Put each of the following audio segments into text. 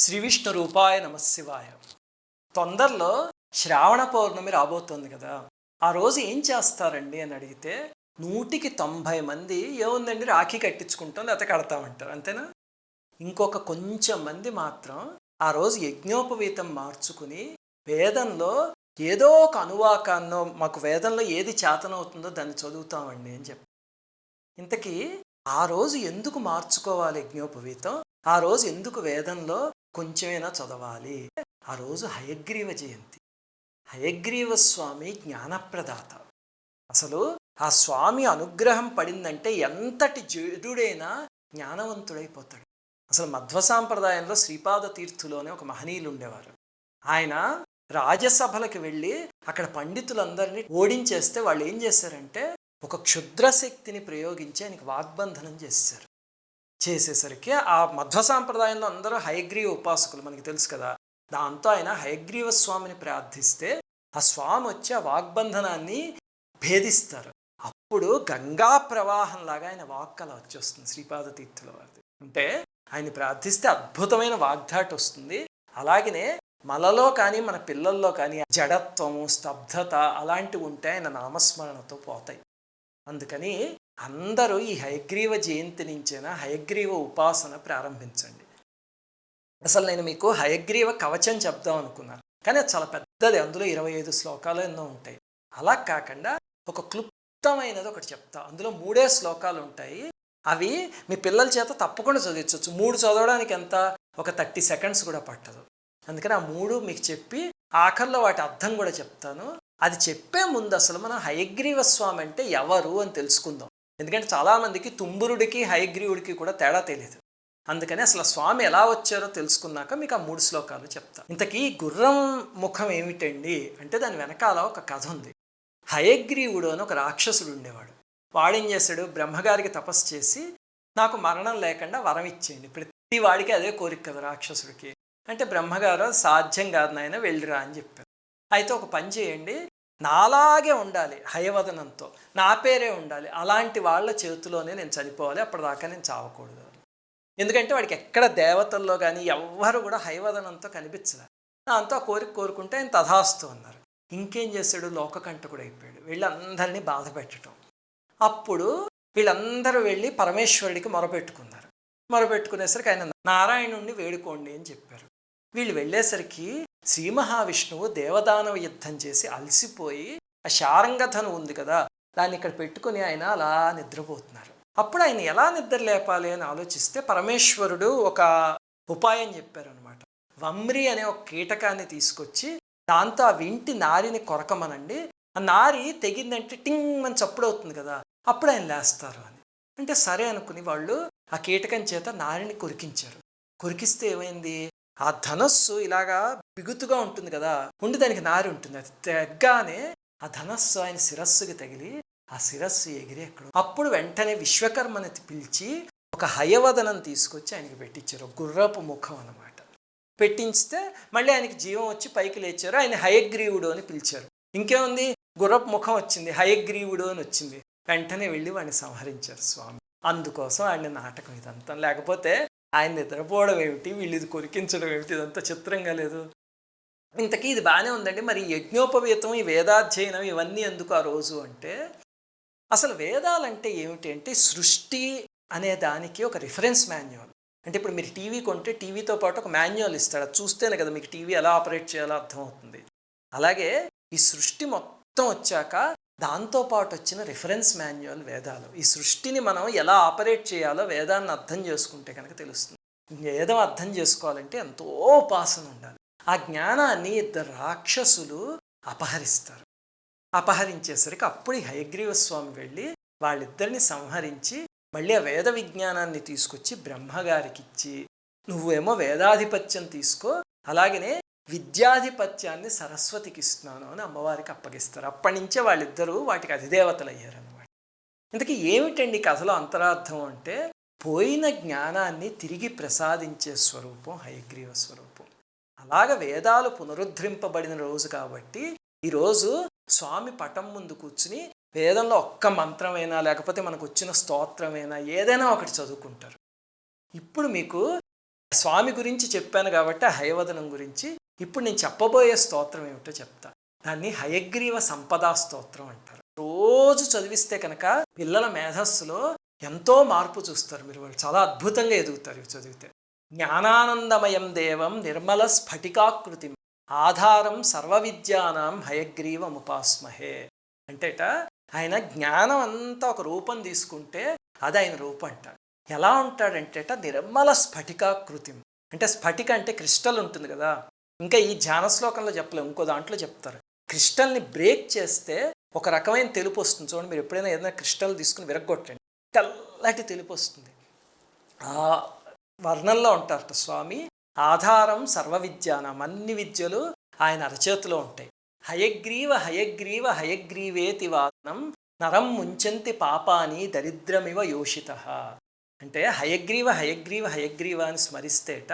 శ్రీ విష్ణు రూపాయ నమశివాయ. తొందరలో శ్రావణ పౌర్ణమి రాబోతోంది కదా. ఆ రోజు ఏం చేస్తారండి అని అడిగితే 190 మంది ఏముందండి రాఖీ కట్టించుకుంటాం లేకపోతే కడతామంటారు, అంతేనా? ఇంకొక కొంచెం మంది మాత్రం ఆ రోజు యజ్ఞోపవీతం మార్చుకుని వేదంలో ఏదో ఒక అనువాకాన్నో మాకు వేదంలో ఏది చేతనవుతుందో దాన్ని చదువుతామండి అని చెప్పి. ఇంతకీ ఆ రోజు ఎందుకు మార్చుకోవాలి యజ్ఞోపవీతం? ఆ రోజు ఎందుకు వేదంలో కొంచెమైనా చదవాలి? ఆ రోజు హయగ్రీవ జయంతి. హయగ్రీవ స్వామి జ్ఞానప్రదాత. అసలు ఆ స్వామి అనుగ్రహం పడిందంటే ఎంతటి జడుడైనా జ్ఞానవంతుడైపోతాడు. అసలు మధ్వ సాంప్రదాయంలో శ్రీపాద తీర్థులోనే ఒక మహనీయులు ఉండేవారు. ఆయన రాజసభలకు వెళ్ళి అక్కడ పండితులందరినీ ఓడించేస్తే వాళ్ళు ఏం చేశారంటే ఒక క్షుద్రశక్తిని ప్రయోగించి ఆయనకి వాగ్బంధనం చేశారు. చేసేసరికి ఆ మధ్వ సాంప్రదాయంలో అందరూ హయగ్రీవ ఉపాసకులు, మనకి తెలుసు కదా. దాంతో ఆయన హయగ్రీవ స్వామిని ప్రార్థిస్తే ఆ స్వామి వచ్చి ఆ వాగ్బంధనాన్ని భేదిస్తారు. అప్పుడు గంగా ప్రవాహంలాగా ఆయన వాక్ అలా వచ్చేస్తుంది శ్రీపాద తీర్థుల వారిది. అంటే ఆయన ప్రార్థిస్తే అద్భుతమైన వాగ్ధాటి వస్తుంది. అలాగనే మనలో కానీ మన పిల్లల్లో కానీ జడత్వము, స్తబ్దత అలాంటివి ఉంటే ఆయన నామస్మరణతో పోతాయి. అందుకని అందరూ ఈ హయగ్రీవ జయంతి నుంచైనా హయగ్రీవ ఉపాసన ప్రారంభించండి. అసలు నేను మీకు హయగ్రీవ కవచం చెప్దాం అనుకున్నాను, కానీ అది చాలా పెద్దది. అందులో 25 శ్లోకాలు ఎన్నో ఉంటాయి. అలా కాకుండా ఒక క్లుప్తమైనది ఒకటి చెప్తా. అందులో 3 శ్లోకాలు ఉంటాయి. అవి మీ పిల్లల చేత తప్పకుండా చదివించవచ్చు. 3 చదవడానికి ఎంత, ఒక 30 సెకండ్స్ కూడా పట్టదు. అందుకని ఆ 3 మీకు చెప్పి ఆఖరిలో వాటి అర్థం కూడా చెప్తాను. అది చెప్పే ముందు అసలు మనం హయగ్రీవ స్వామి అంటే ఎవరు అని తెలుసుకుందాం. ఎందుకంటే చాలామందికి తుంబురుడికి హయగ్రీవుడికి కూడా తేడా తెలియదు. అందుకని అసలు స్వామి ఎలా వచ్చారో తెలుసుకున్నాక మీకు ఆ 3 శ్లోకాలు చెప్తాను. ఇంతకీ గుర్రం ముఖం ఏమిటండి అంటే దాని వెనకాల ఒక కథ ఉంది. హయగ్రీవుడు అని ఒక రాక్షసుడు ఉండేవాడు. వాడేం చేశాడు, బ్రహ్మగారికి తపస్సు చేసి నాకు మరణం లేకుండా వరం ఇచ్చేయండి. ప్రతి వాడికి అదే కోరిక కదా రాక్షసుడికి. అంటే బ్రహ్మగారు సాధ్యం కాదు నాయన, వెళ్ళిరా అని చెప్పారు. అయితే ఒక పని చేయండి, నాలాగే ఉండాలి హయవదనంతో, నా పేరే ఉండాలి, అలాంటి వాళ్ళ చేతిలోనే నేను చనిపోవాలి, అప్పటిదాకా నేను చావకూడదు. ఎందుకంటే వాడికి ఎక్కడ దేవతల్లో కానీ ఎవ్వరు కూడా హయవదనంతో కనిపించలేదు. దాంతో ఆ కోరిక కోరుకుంటే ఆయన తథాస్తు అన్నారు. ఇంకేం చేశాడు, లోకకంటకుడు అయిపోయాడు. వీళ్ళందరినీ బాధ పెట్టడం. అప్పుడు వీళ్ళందరూ వెళ్ళి పరమేశ్వరుడికి మొరపెట్టుకున్నారు. మొరపెట్టుకునేసరికి ఆయన నారాయణుణ్ణి వేడుకోండి అని చెప్పారు. వీళ్ళు వెళ్ళేసరికి శ్రీ మహావిష్ణువు దేవదానవ యుద్ధం చేసి అలసిపోయి ఆ శారంగధను ఉంది కదా దాన్ని ఇక్కడ పెట్టుకుని ఆయన అలా నిద్రపోతున్నారు. అప్పుడు ఆయన ఎలా నిద్ర లేపాలి అని ఆలోచిస్తే పరమేశ్వరుడు ఒక ఉపాయం చెప్పారనమాట. వమ్రి అనే ఒక కీటకాన్ని తీసుకొచ్చి దాంతో ఆ వింటి నారిని కొరకమనండి, ఆ నారి తెగిందంటే టింగ్ అని చప్పుడు అవుతుంది కదా, అప్పుడు ఆయన లేస్తారు అని. అంటే సరే అనుకుని వాళ్ళు ఆ కీటకం చేత నారిని కొరికించారు. కొరికిస్తే ఏమైంది, ఆ ధనస్సు ఇలాగా బిగుతుగా ఉంటుంది కదా, ఉండి దానికి నారి ఉంటుంది. అది తెగ్గానే ఆ ధనస్సు ఆయన శిరస్సుకి తగిలి ఆ శిరస్సు ఎగిరి ఎక్కడ. అప్పుడు వెంటనే విశ్వకర్మని పిలిచి ఒక హయవదనం తీసుకొచ్చి ఆయనకి పెట్టించారు. గుర్రపు ముఖం అన్నమాట. పెట్టించితే మళ్ళీ ఆయనకి జీవం వచ్చి పైకి లేచారు. ఆయన హయగ్రీవుడు అని పిలిచారు. ఇంకేముంది, గుర్రపు ముఖం వచ్చింది, హయగ్రీవుడు అని వచ్చింది. వెంటనే వెళ్ళి వాడిని సంహరించారు స్వామి. అందుకోసం ఆయన నాటకం ఇదంతా. లేకపోతే ఆయన నిద్రపోవడం ఏమిటి, వీళ్ళు ఇది కొరికించడం ఏమిటి, ఇదంతా చిత్రంగా లేదు. ఇంతకీ ఇది బాగానే ఉందండి. మరి యజ్ఞోపవీతం, ఈ వేదాధ్యయనం ఇవన్నీ ఎందుకు ఆ రోజు అంటే, అసలు వేదాలంటే ఏమిటి అంటే సృష్టి అనే దానికి ఒక రిఫరెన్స్ మాన్యువల్. అంటే ఇప్పుడు మీరు టీవీ కొంటే టీవీతో పాటు ఒక మాన్యువల్ ఇస్తాడు. అది చూస్తేనే కదా మీకు టీవీ ఎలా ఆపరేట్ చేయాలో అర్థమవుతుంది. అలాగే ఈ సృష్టి మొత్తం వచ్చాక దాంతోపాటు వచ్చిన రిఫరెన్స్ మాన్యువల్ వేదాలు. ఈ సృష్టిని మనం ఎలా ఆపరేట్ చేయాలో వేదాన్ని అర్థం చేసుకుంటే కనుక తెలుస్తుంది. వేదం అర్థం చేసుకోవాలంటే ఎంతో ఉపాసన ఉండాలి. ఆ జ్ఞానాన్ని 2 రాక్షసులు అపహరిస్తారు. అపహరించేసరికి అప్పుడు హయగ్రీవ స్వామి వెళ్ళి వాళ్ళిద్దరిని సంహరించి మళ్ళీ ఆ వేద విజ్ఞానాన్ని తీసుకొచ్చి బ్రహ్మగారికి ఇచ్చి, నువ్వేమో వేదాధిపత్యం తీసుకో, అలాగనే విద్యాధిపత్యాన్ని సరస్వతికి ఇస్తున్నాను అని అమ్మవారికి అప్పగిస్తారు. అప్పటి నుంచే వాళ్ళిద్దరూ వాటికి అధిదేవతలు అయ్యారన్నమాట. ఇంతకీ ఏమిటండి కథలో అంతరార్థం అంటే, పోయిన జ్ఞానాన్ని తిరిగి ప్రసాదించే స్వరూపం హయగ్రీవ స్వరూపం. అలాగ వేదాలు పునరుద్ధరింపబడిన రోజు కాబట్టి ఈరోజు స్వామి పటం ముందు కూర్చుని వేదంలో ఒక్క మంత్రమైనా లేకపోతే మనకు వచ్చిన స్తోత్రమైనా ఏదైనా ఒకటి చదువుకుంటారు. ఇప్పుడు మీకు స్వామి గురించి చెప్పాను కాబట్టి ఆ హయవదనం గురించి ఇప్పుడు నేను చెప్పబోయే స్తోత్రం ఏమిటో చెప్తా. దాన్ని హయగ్రీవ సంపదా స్తోత్రం అంటారు. రోజు చదివిస్తే కనుక పిల్లల మేధస్సులో ఎంతో మార్పు చూస్తారు మీరు. వాళ్ళు చాలా అద్భుతంగా ఎదుగుతారు ఇవి చదివితే. జ్ఞానానందమయం దేవం నిర్మల స్ఫటికాకృతి ఆధారం సర్వ విద్యానాం హయగ్రీవముపాస్మహే. అంటేట ఆయన జ్ఞానం అంతా ఒక రూపం తీసుకుంటే అది ఆయన రూపం అంటాడు. ఎలా ఉంటాడంటేట నిర్మల స్ఫటికాకృతి. అంటే స్ఫటిక అంటే క్రిస్టల్ ఉంటుంది కదా, ఇంకా ఈ ధ్యాన శ్లోకంలో చెప్పలేము, ఇంకో దాంట్లో చెప్తారు. క్రిస్టల్ని బ్రేక్ చేస్తే ఒక రకమైన తెలుపు వస్తుంది. చూడండి, మీరు ఎప్పుడైనా ఏదైనా క్రిస్టల్ తీసుకుని విరగొట్టండి, తెల్లటి తెలుపు వస్తుంది. ఆ వర్ణంలో ఉంటారట స్వామి. ఆధారం సర్వ విద్యానం, అన్ని విద్యలు ఆయన అరచేతిలో ఉంటాయి. హయగ్రీవ హయగ్రీవ హయగ్రీవేతి వాదనం నరం ముంచంతి పాపాని దరిద్రమివ యోషిత. అంటే హయగ్రీవ హయగ్రీవ హయగ్రీవ అని స్మరిస్తేట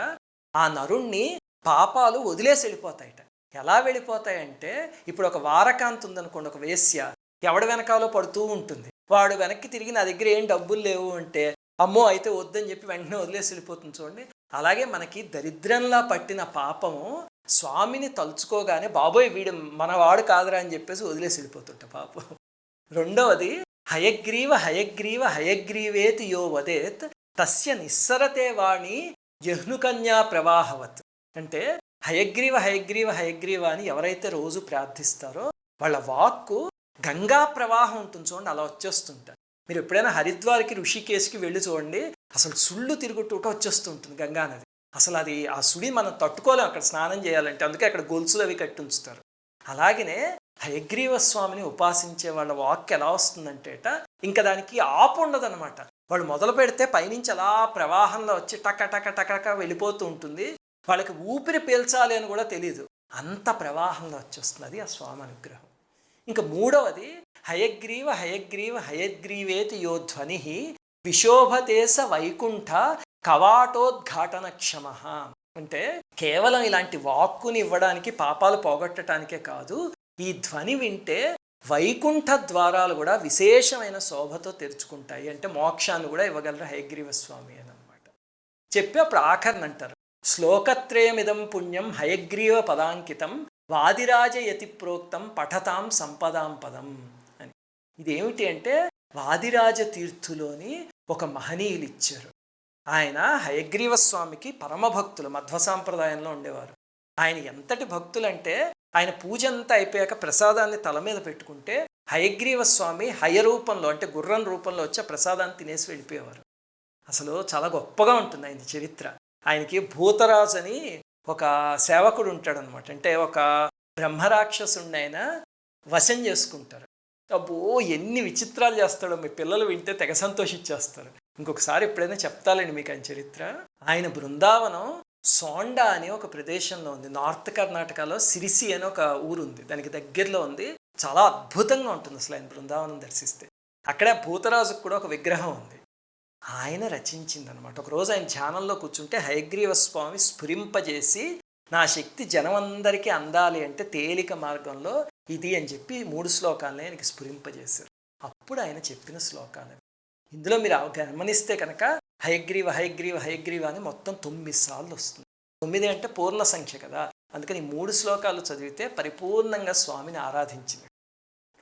ఆ నరుణ్ణి పాపాలు వదిలేసి వెళ్ళిపోతాయట. ఎలా వెళ్ళిపోతాయంటే, ఇప్పుడు ఒక వారకాంతి ఉందనుకోండి, ఒక వేశ్య ఎవడి వెనకాలో పడుతూ ఉంటుంది. వాడు వెనక్కి తిరిగి నా దగ్గర ఏం డబ్బులు లేవు అంటే, అమ్మో అయితే వద్దని చెప్పి వెంటనే వదిలేసి వెళ్ళిపోతుంది. చూడండి, అలాగే మనకి దరిద్రంలా పట్టిన పాపము స్వామిని తలుచుకోగానే బాబోయ్ వీడు మనవాడు కాదురా అని చెప్పేసి వదిలేసి వెళ్ళిపోతుంట పాపం. రెండవది హయగ్రీవ హయగ్రీవ హయగ్రీవేతి యో వదేత్ తస్య నిస్సరతే వాణి జహ్నుకన్యా ప్రవాహవత్. అంటే హయగ్రీవ హయగ్రీవ హయగ్రీవ అని ఎవరైతే రోజు ప్రార్థిస్తారో వాళ్ళ వాక్కు గంగా ప్రవాహం ఉంటుంది. చూడండి, అలా వచ్చేస్తుంటారు. మీరు ఎప్పుడైనా హరిద్వార్కి ఋషికేశ్కి వెళ్ళి చూడండి, అసలు సుళ్ళు తిరుగుతూ వచ్చేస్తుంటుంది గంగా నది. అసలు అది ఆ సుడి మనం తట్టుకోలేం అక్కడ స్నానం చేయాలంటే, అందుకే అక్కడ గొలుసులు అవి కట్టి ఉంచుతారు. అలాగనే హయగ్రీవ స్వామిని ఉపాసించే వాళ్ళ వాక్ ఎలా వస్తుందంటేట ఇంకా దానికి ఆపు ఉండదన్నమాట. వాళ్ళు మొదలు పెడితే పైనుంచి అలా ప్రవాహంలో వచ్చి టక టక టక వెళ్ళిపోతూ ఉంటుంది. వాళ్ళకి ఊపిరి పీల్చాలి అని కూడా తెలియదు, అంత ప్రవాహంలో వచ్చేస్తుంది. అది ఆ స్వామి అనుగ్రహం. ఇంకా మూడవది హయగ్రీవ హయగ్రీవ హయగ్రీవేతి యో ధ్వని విశోభతేస వైకుంఠ కవాటోద్ఘాటన క్షమ. అంటే కేవలం ఇలాంటి వాక్కుని ఇవ్వడానికి, పాపాలు పోగొట్టడానికే కాదు, ఈ ధ్వని వింటే వైకుంఠ ద్వారాలు కూడా విశేషమైన శోభతో తెరుచుకుంటాయి. అంటే మోక్షాన్ని కూడా ఇవ్వగలరు హయగ్రీవ స్వామి అని అనమాట. చెప్పి అప్పుడు ఆఖరిని అంటారు, శ్లోకత్రయమిదం పుణ్యం హయగ్రీవ పదాంకితం వాదిరాజయతి ప్రోక్తం పఠతాం సంపదాం పదం అని. ఇదేమిటి అంటే వాదిరాజ తీర్థులోని ఒక మహనీయులు ఇచ్చారు. ఆయన హయగ్రీవ స్వామికి పరమభక్తులు, మధ్వ సాంప్రదాయంలో ఉండేవారు. ఆయన ఎంతటి భక్తులంటే ఆయన పూజ అంతా అయిపోయాక ప్రసాదాన్ని తల మీద పెట్టుకుంటే హయగ్రీవ స్వామి హయ రూపంలో, అంటే గుర్రం రూపంలో వచ్చే ప్రసాదాన్ని తినేసి వెళ్ళిపోయేవారు. అసలు చాలా గొప్పగా ఉంటుంది ఆయన చరిత్ర. ఆయనకి భూతరాజు అని ఒక సేవకుడు ఉంటాడనమాట. అంటే ఒక బ్రహ్మరాక్షసుడిని ఆయన వశం చేసుకుంటారు. అబ్బో ఎన్ని విచిత్రాలు చేస్తాడో, మీ పిల్లలు వింటే తెగ సంతోషించేస్తారు. ఇంకొకసారి ఎప్పుడైనా చెప్తాలండి మీకు ఆయన చరిత్ర. ఆయన బృందావనం సోండా అని ఒక ప్రదేశంలో ఉంది. నార్త్ కర్ణాటకలో సిరిసి అని ఒక ఊరు ఉంది, దానికి దగ్గరలో ఉంది. చాలా అద్భుతంగా ఉంటుంది అసలు ఆయన బృందావనం దర్శిస్తే. అక్కడే భూతరాజుకు కూడా ఒక విగ్రహం ఉంది, ఆయన రచించిందనమాట. ఒకరోజు ఆయన ధ్యానంలో కూర్చుంటే హయగ్రీవ స్వామి స్ఫురింపజేసి, నా శక్తి జనమందరికీ అందాలి అంటే తేలిక మార్గంలో ఇది అని చెప్పి 3 శ్లోకాలని ఆయనకి స్ఫురింపజేశారు. అప్పుడు ఆయన చెప్పిన శ్లోకాలు ఇందులో మీరు గమనిస్తే కనుక హయగ్రీవ హయగ్రీవ హయగ్రీవ అని మొత్తం 9 సార్లు వస్తుంది. 9 అంటే పూర్ణ సంఖ్య కదా, అందుకని 3 శ్లోకాలు చదివితే పరిపూర్ణంగా స్వామిని ఆరాధించింది.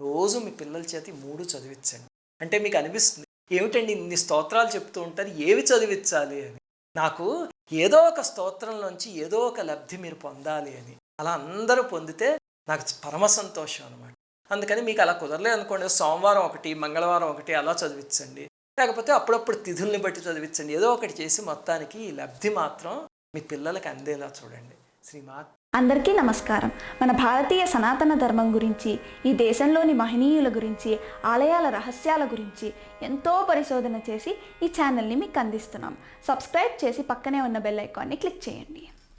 రోజు మీ పిల్లల చేతి 3 చదివించండి. అంటే మీకు అనిపిస్తుంది, ఏమిటండి ఇన్ని స్తోత్రాలు చెప్తూ ఉంటారు, ఏవి చదివించాలి అని. నాకు ఏదో ఒక స్తోత్రంలోంచి ఏదో ఒక లబ్ధి మీరు పొందాలి అని. అలా అందరూ పొందితే నాకు పరమ సంతోషం అనమాట. అందుకని మీకు అలా కుదరలేదు అనుకోండి, సోమవారం ఒకటి, మంగళవారం ఒకటి అలా చదివించండి, లేకపోతే అప్పుడప్పుడు తిథుల్ని బట్టి చదివించండి. ఏదో ఒకటి చేసి మొత్తానికి ఈ లబ్ధి మాత్రం మీ పిల్లలకి అందేలా చూడండి. శ్రీమాత్. అందరికీ నమస్కారం. మన భారతీయ సనాతన ధర్మం గురించి, ఈ దేశంలోని మహనీయుల గురించి, ఆలయాల రహస్యాల గురించి ఎంతో పరిశోధన చేసి ఈ ఛానల్ని మీకు అందిస్తున్నాం. సబ్స్క్రైబ్ చేసి పక్కనే ఉన్న బెల్ ఐకాన్ని క్లిక్ చేయండి.